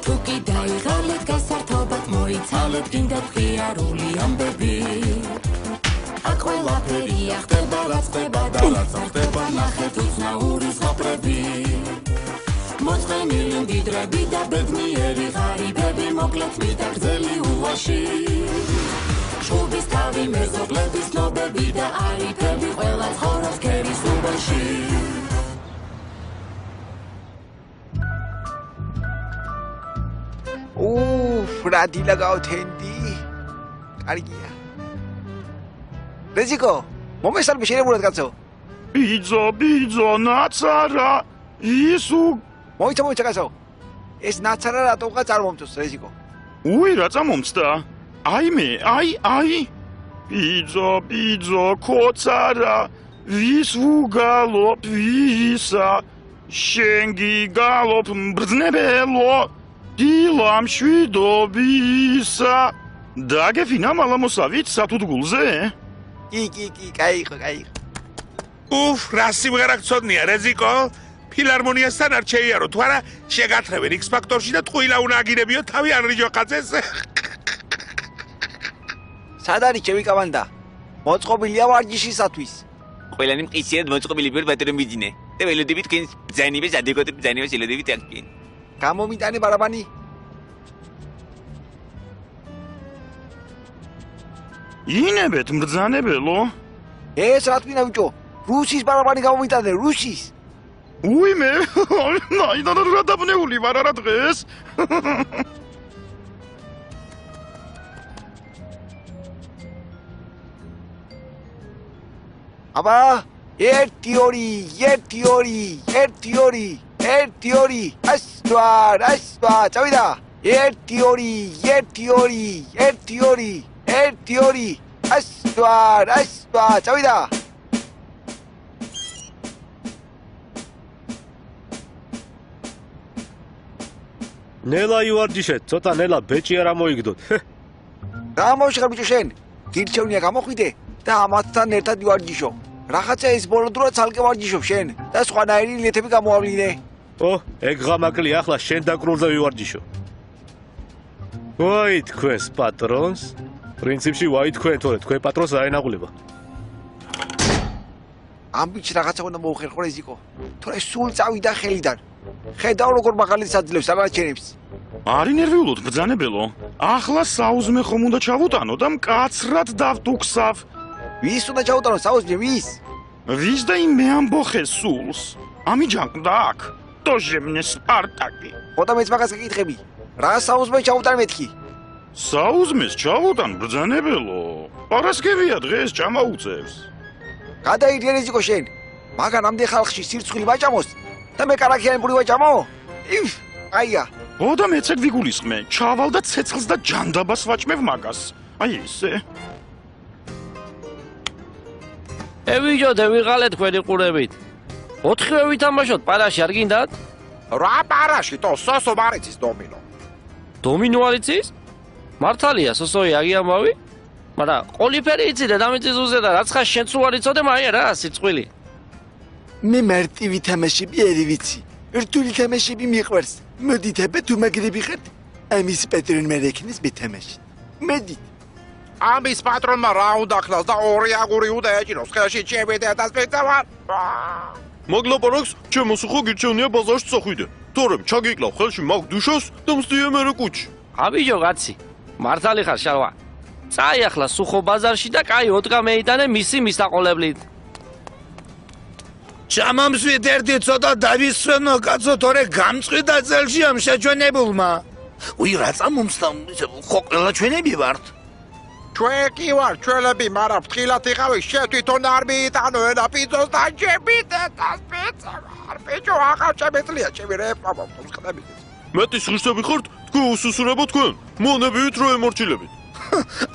თუკი დაიღალეთ გასართობად მოიცალეთ გინდათ ღიარული ამბები აქ ყველაფერია ხდება რაც ხდება და რაც არ ხდება ნახეთ უცნაური ზღაპრები მოწყენილი მდიდრები და ბედნიერი ღარიბები მოკლეთ მიდაგრძელი უვაში შუბის თავი მეზობლების ცნობები და არიფები ყველა ცხოვრობს ქერის უბანში ფრადილა გავთენდი კარგია რეზიკო მომესალმე შეიძლება კაცო ბიძო ნაცარა ისუ მოიცა კაცო ეს ნაცარა რატოღა წარმომწოს რეზიკო უი რა წამომწდა აი ბიძო ქოცარა ვის ვუგალობ ვისა შენ გიგალობ მბრძნებელო დილამ შვიდობისა დაგეფინა მალამოსავით სათუდგულზე კი კაიხო რა სიმღერა გწოდნია რეზიკო ფილარმონიასთან არ შეიარო თუ არა შეგათრევენ X ფაქტორში და ტყუილა უნდა აგირებიო თავი ანრიჯო ხაცეს სად არის ჩემი კავანდა მოწყობილია ვარჯიშისათვის ყველანი მყისიად მოწყობილი ვერ ბატონო მიძინე და ველოდებით თქვენს ბრძანებას ადეკვატურ ბრძანებას ელოდებით აქ გამომიტანე ბარაბანი ინებეთ მბრძანებელო ეს რა თქმა უნდა რუსის ბარაბანი გამომიტანე რუსის უი მე ნაიდან რა დაბნეული ვარ არა დღეს აბა ერთი ორი ასვა წავიდა ერთი ორი ასვა წავიდა ნელა ივარჯიშეთ ცოტა ნელა ბეჭი არ ამოიგდოთ რა მოშხარ ბიჭო შენ გირჩევნია გამოხვიდე და ამათთან ერთად ივარჯიშო რაღაცა ეს ბოლო დროა ცალკე ვარჯიშობ შენ და სხვანაირი ლეთები გამოავლინე ეგ ღამაკლი ახლა შენ დაკრულზე ვივარჯიშო ვაი თქვენს პატრონს პრინციპში ვაი თქვენ თორე თქვენ პატრონს აენაღულება ამ ბიჭს რაღაცა უნდა მოუხერხო რეზიკო თორე სულ წავიდა ხელიდან ხედავ როგორ მაღალიც აძლევს ამაჩენებს არი ნერვიულოდ ბრძანებელო ახლა საუზმე ხომ უნდა ჩავუტანო და მკაცრად დავტუქსავ ვის უნდა ჩაუტანო საუზმე ვის და იმ მე ამბოხე სულს ამიჯანკდა აქ დოჟე мне სპარტაკი ხოდა მეც მაგას გეკითხები რა საუზმე ჩაუტან მეთქი საუზმეს ჩავუტან ბრძანებელო პარასკევია დღეს ჭამაუწევს გადაიდი რეზიკო შენ მაგან ამდე ხალხში სირცხვილი ვაჭამოს და მე კარაქიანი პური ვაჭამო აია ხოდა მეც ეგ ვიგულისხმე ჩავალ და ცეცხლს და ჯანდაბას ვაჭმევ მაგას აი ესე ევიჯოდე ვიღალეთ თქვენი ყურებით 4-ვე ვითამაშოთ პარაში არ გინდათ რა პარაში თო სოსო მარიცის დომინო არ იცის მართალია სოსოი აგიამბავი მაგრამ ყოლიფერი იცი და დამიწის უზე და რაც ხარ შენც უარ იცოდე მაია რა სიწყვილი მე მარტივი თამაშები არ ვიცი რთული თამაშები მიყვარს მოდით თუ მაგრები ხართ ამის პატრონ მერექნის მეთამაში მოდით ამის პატრონმა რა უნდა ხნას და ორი აგური უნდა ეჭიროს ხელში ჩემი და სპეცა ვარ მაგლაპარაკს ჩემოს ხო გირჩევნია ბაზარში წახვიდე თორემ ჩაგიკლავ ხელში მაგ დუშოს და მსდიე მერე კუჩი აბიჯო კაცი მართალი ხარ შალვა წაიახლა სუხო ბაზარში და კაი ოტკა მეიტანე მისი მისაყოლებლით ჩამამსვით ერთი ცოტა დავისვენო კაცო თორე გამწყვიტა წელში ამ შეჩვენებულმა უი რა წამომსდა ხო ყველა ჩვენები ვართ ჩვენ კი ვარ ჩვენები მაგრამ ფრთხილად იყავი შენ თვითონ არ მიიტანო ენა პიცოს და ჯებით და სპეცა არ პიჭო ახალ შემეძლია ჩემი რეფა მომხდებს ხდები მეტის ღირსები ხართ თქვენ უსუსურებო თქვენ მონებით რო ემორჩილებით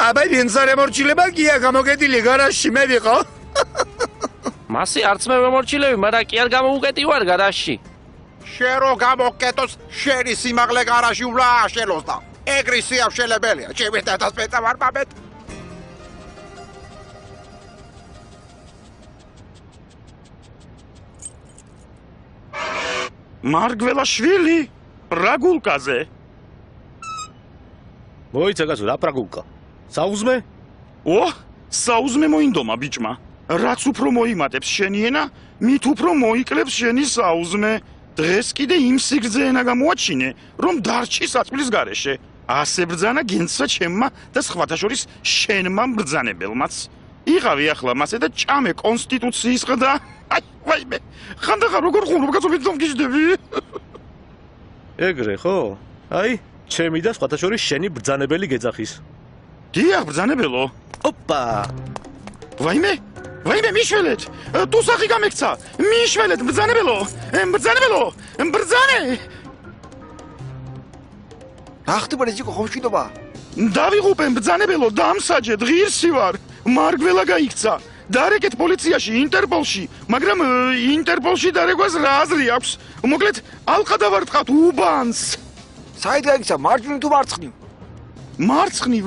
აბა ვინც არ ემორჩილება გია გამოგედილი გარაჟში მე ვიყო მასი არც მე ვემორჩილები მაგრამ კი არ გამოუკეტი ვარ გარაჟში შენ რო გამოკეტოს შენი სიმაღლე გარაჟში უნდა აშელოს და ეგრი შეავშელებელია ჩემი და სპეცა ვარ მამეთ მარგველაშვილი რა გულკაზე მოიცა კაცო, რა პრაგულკა. საუზმე? ო, საუზმე მოინდომა ბიჭმა. რაც უფრო მოიმატებს შენი ენა, მით უფრო მოიკლებს შენი საუზმე. დღეს კიდე იმ სიგრძე ენა გამოაჩინე, რომ დარჩი საწმლის გარეშე. ასე ბრძანა გენცსა ჩემმა და სხვათა შორის შენმა ბრძანებელმაც. იღავი ახლა მასე და ჭამე კონსტიტუციის ყდა. აი, ვაიმე, ხანდახან როგორ ხუნობ კაცობით დამგიჟდები? ეგრე ხო? აი, ჩემი და სხვათა შორის შენი ბრძანებელი გეძახის. დიახ, ბრძანებელო. ოპა! ვაიმე, მიშველეთ. თუ სახი გამექცა. მიშველეთ, ბრძანებელო. ბრძანებელო, ბრძანე. რა ხდება რეზიკო ხომ მშვიდობა? დავიღუპე ბრძანებელო, დამსაჯეთ, ღირსი ვარ. მარგველა გაიქცა. დარეკეთ პოლიციაში, ინტერპოლში, მაგრამ ინტერპოლში დარეგვას რა აზრი აქვს? მოკლედ, ალყა დავარტყათ უბანს. საით გაიქცა, მარჯვნივ თუ მარცხნივ?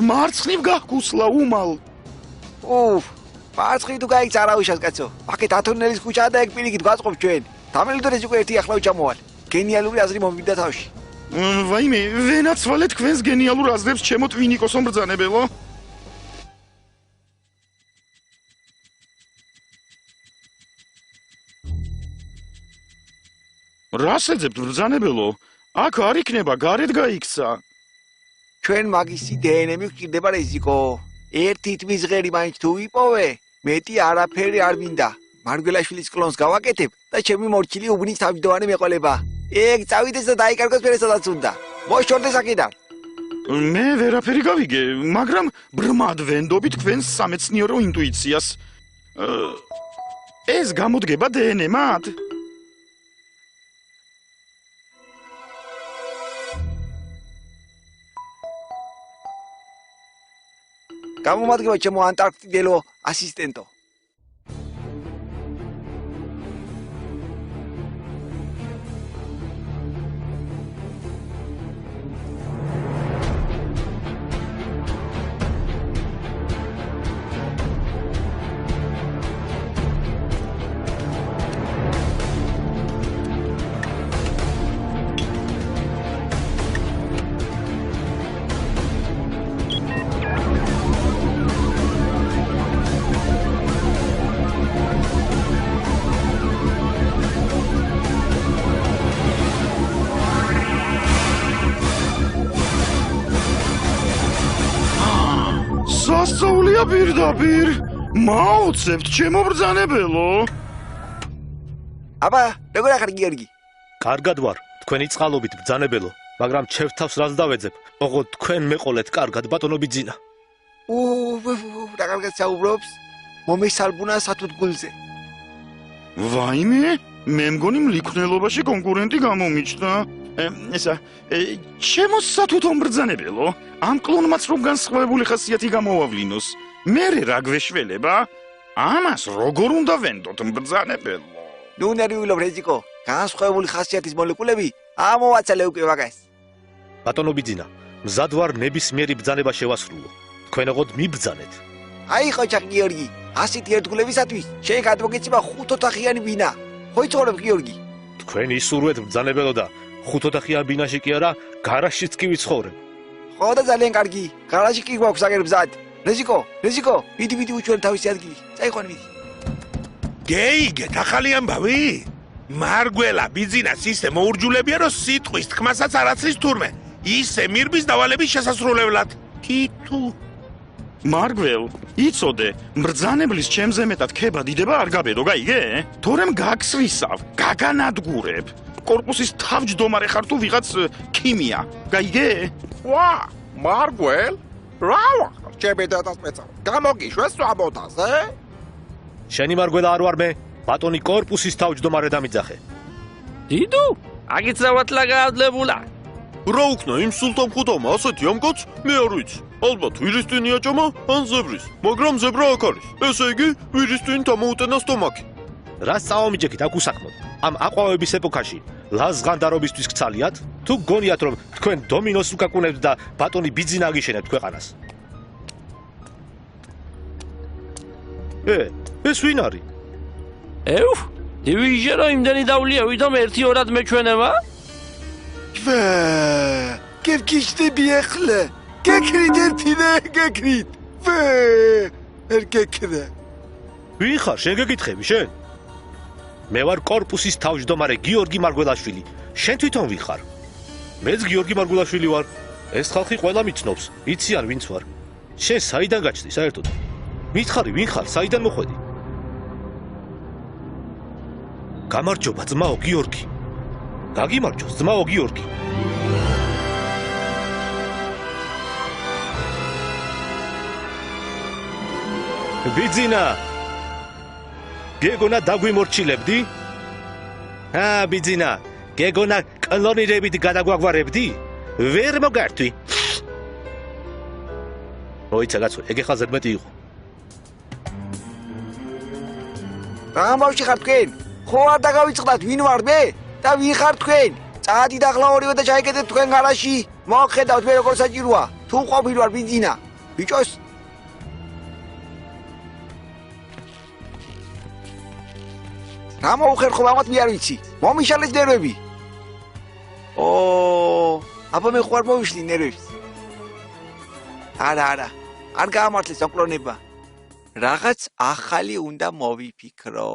მარცხნივ გახკუსლა უმალ. უფ, მარცხნივ თუ გაიქცა არავიშას კაცო. აქეთ ათონელის ქუჩაა და ეგ პირიქით გვაწყობ ჩვენ. დამელიდო რეზიკო ერთი ახლა ვიჭამოვალ. გენიალური აზრი მომვიდა თავში. ვაიმე, ვენაცვალე თქვენს გენიალურ აზრებს ჩემო ტვინიკოსო ბრძანებელო. რას ეძებთ ბრძანებელო? აქ არ იქნება, გარეთ გაიქცა. ჩვენ მაგისი დნმ გვჭირდება რეზიკო. ერთი თმის ღერი მაინც თუ ვიპოვე, მეტი არაფერი არ მინდა. მარგველაშვილის კლონს გავაკეთებ და ჩემი მორჩილი უბნის თავმჯდომარე მეყოლება. ეგ წავიდეს და დაიკარგოს ფერესადაც უნდა. მოშორდეს აქედან. მე ვერაფერი გავიგე, მაგრამ ბრმად ვენდობი თქვენს სამეცნიერო ინტუიციას. ეს გამოდგება დნმ-ად? გამომადგება ჩემო ანტარქტიდელო ასისტენტო. სასწაულია პირდაპირ. მაოცებთ ჩემო ბრძანებელო. აბა, როგორ ახარ გიორგი? კარგად ვარ, თქვენი წყალობით ბრძანებელო, მაგრამ ჩემთავს რას დავეძებ? ოღონდ თქვენ მეყოლეთ კარგად ბატონო ბიძინა. რა კარგად საუბრობს? მომესალბუნა სათუთგულზე. ვაიმე, მე მგონი მლიქვნელობაში კონკურენტი გამომიჩნდა. ესა, ჩემო სათუთო ბრძანებელო, ამ კლონმაც რომ განსხვავებული ხასიათი გამოვავლინოს. მე რა გვეშველება? ამას როგორ უნდა ვენდოთ ბრძანებელო? ნუ ნერვიულობ რეზიკო, განსხვავებული ხასიათის მოლეკულები ამოვაცალე უკვე მაგას. ბატონო ბიძინა, მზად ვარ ნებისმიერი ბრძანება შევასრულო. თქვენ ოღონდ მიბრძანეთ. აი ხოჭახ გიორგი, ასეთი ერთგულებისათვის შეიძლება გადმოგეცემა 5 ოთახიანი ბინა. ხო იცხოვრებ გიორგი? თქვენ ისურვეთ ბრძანებელო და 5 ოთახიან ბინაში კი არა, გარაჟშიც კი ვიცხოვრებ. ხო და ძალიან კარგი, გარაჟი კი გვაქვს აგერ ბზად. რეზიკო, მიდი უჩვენ თავისი ადგილი. წაიყვან მიდი. გეიგეთ ახალი ამბავი? მარგველა ბიძინას ისე მოურჯულებია, რომ სიტყვის თქმასაც არ აცლის თურმე. ისე მირბის დავალების შესასრულებლად. თუ მარგվել, იცოდე, ბრძანებლის ჩემზე მეტად ქება დიდება არ გაბედო, გაიგე? თორემ გაგსვისავ, გაგანადგურებ. კორპუსის თავმჯდომარე ხარ თუ ვიღაც ქიმია, გაიგე? ვა, მარგվել? რა? ჩემი დადასწრება. გამოგიშვეს სვამოდაზე? შენი მარგველა არ ვარ მე, ბატონი კორპუსის თავმჯდომარე დამიძახე. დიდუ, აგიცავად ლაგავდებულა. რა უკნა იმ სულთან ხუთავმა ასეთი ამკაც? მე არ ვიცი. ალბათ ვირისტვინი აჭამა ან ზებრის, მაგრამ ზებრა აქ არის. ესე იგი, ვირისტვინი თამოუტენა სტომაქი. რა წაომიჯექით აქ უსაქმოდ? ამ აყვავების ეპოქაში ლაზღანდარობისთვის გცალიათ? თუ გონიათ რომ თქვენ დომინოს უკაკუნებთ და ბატონი ბიძინა აგიშენებთ ქვეყანას? ეს ვინ არის? დივიჟე რომ იმდენი დავლია, ვითომ 1-2 მეჩვენება? გევგიჟდები ახლა. გეკრით ერთიდე გეკრით ვერ გეკრე ვინ ხარ შენ გეკითხები შენ მე ვარ კორპუსის თავმჯდომარე გიორგი მარგველაშვილი შენ თვითონ ვინ ხარ მეც გიორგი მარგველაშვილი ვარ ეს ხალხი ყველა მიცნობს იციან ვინც ვარ შენ საიდან გაჩნდი საერთოდ მითხარი ვინ ხარ საიდან მოხვედი გამარჯობა ძმაო გიორგი გაგიმარჯოს ძმაო გიორგი ბიძინა გეგონა დაგვიმორჩილებდი? ბიძინა, გეგონა კლონირებით გადაგვაგვარებდი? ვერ მოგართვი. მოიცა კაცო, ეგ ახლა ზედმეტი იყო. რა ამბავში ხარ თქვენ? ხო არ დაგავიწყდათ ვინ ვარ მე? და ვინ ხარ თქვენ? წაადით ახლა ორივე და ჩაიგდეთ თქვენ გარაჟში. მოხედავთ მე როგორ საჭიროა. თუ ყოფილი ვარ ბიძინა. ბიჭოს რა მოუხერხო ამათ მე არ ვიცი. მომიშალეს ნერვები. აბა მე ხوار მოვიშლი ნერვებს. არა, არ გაამართლეს ოკლონება. რაღაც ახალი უნდა მოვიფიქრო.